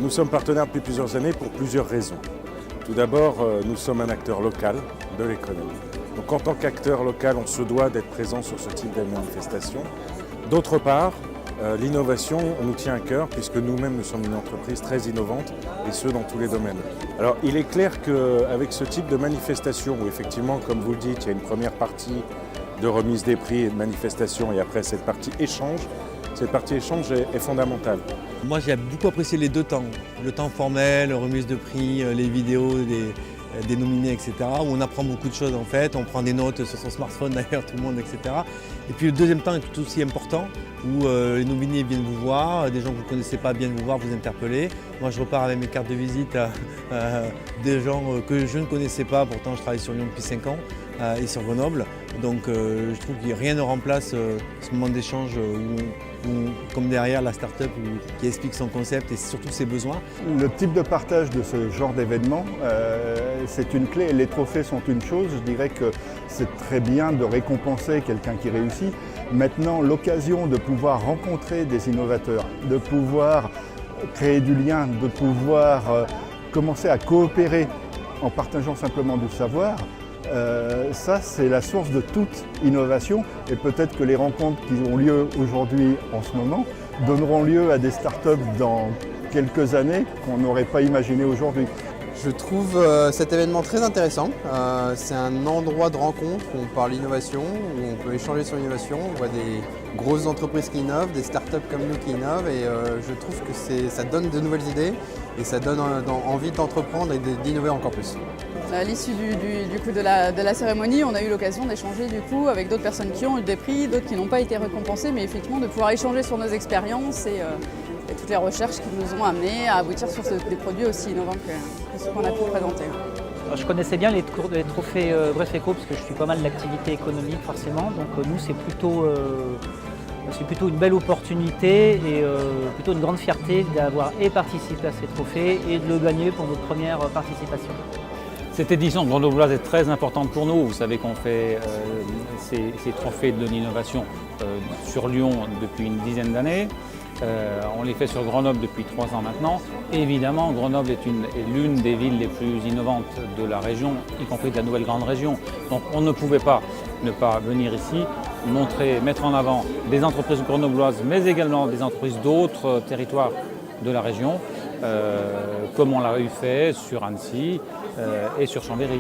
Nous sommes partenaires depuis plusieurs années pour plusieurs raisons. Tout d'abord, nous sommes un acteur local de l'économie. Donc en tant qu'acteur local, on se doit d'être présent sur ce type de manifestation. D'autre part, l'innovation nous tient à cœur puisque nous-mêmes nous sommes une entreprise très innovante et ce dans tous les domaines. Alors il est clair qu'avec ce type de manifestation où effectivement, comme vous le dites, il y a une première partie de remise des prix et de manifestation et après cette partie échange est fondamentale. Moi j'ai beaucoup apprécié les deux temps, le temps formel, remise de prix, les vidéos des nominés, etc. où on apprend beaucoup de choses en fait, on prend des notes sur son smartphone d'ailleurs tout le monde, etc. Et puis le deuxième temps est tout aussi important où les nominés viennent vous voir, des gens que vous ne connaissez pas viennent vous voir, vous interpeller. Moi je repars avec mes cartes de visite à des gens que je ne connaissais pas, pourtant je travaille sur Lyon depuis 5 ans et sur Grenoble. Donc je trouve que rien ne remplace ce moment d'échange où, comme derrière la start-up qui explique son concept et surtout ses besoins. Le type de partage de ce genre d'événement, c'est une clé. Les trophées sont une chose, je dirais que c'est très bien de récompenser quelqu'un qui réussit. Maintenant, l'occasion de pouvoir rencontrer des innovateurs, de pouvoir créer du lien, de pouvoir commencer à coopérer en partageant simplement du savoir, ça c'est la source de toute innovation et peut-être que les rencontres qui ont lieu aujourd'hui en ce moment donneront lieu à des startups dans quelques années qu'on n'aurait pas imaginé aujourd'hui. Je trouve cet événement très intéressant. C'est un endroit de rencontre où on parle innovation, où on peut échanger sur l'innovation. On voit des grosses entreprises qui innovent, des startups comme nous qui innovent et je trouve que ça donne de nouvelles idées et ça donne envie d'entreprendre et d'innover encore plus. À l'issue de la cérémonie, on a eu l'occasion d'échanger avec d'autres personnes qui ont eu des prix, d'autres qui n'ont pas été récompensées, mais effectivement de pouvoir échanger sur nos expériences et toutes les recherches qui nous ont amenés à aboutir sur des produits aussi innovants que ce qu'on a pu présenter. Je connaissais bien les trophées Bref Éco parce que je suis pas mal d'activité économique forcément, donc nous c'est plutôt une belle opportunité et plutôt une grande fierté d'avoir participé à ces trophées et de le gagner pour notre première participation. Cette édition de Grenobloise est très importante pour nous. Vous savez qu'on fait ces trophées de l'innovation sur Lyon depuis une dizaine d'années. On les fait sur Grenoble depuis 3 ans maintenant. Et évidemment, Grenoble est l'une des villes les plus innovantes de la région, y compris de la nouvelle grande région. Donc on ne pouvait pas ne pas venir ici, mettre en avant des entreprises grenobloises, mais également des entreprises d'autres territoires de la région, comme on l'a eu fait sur Annecy et sur Chambéry.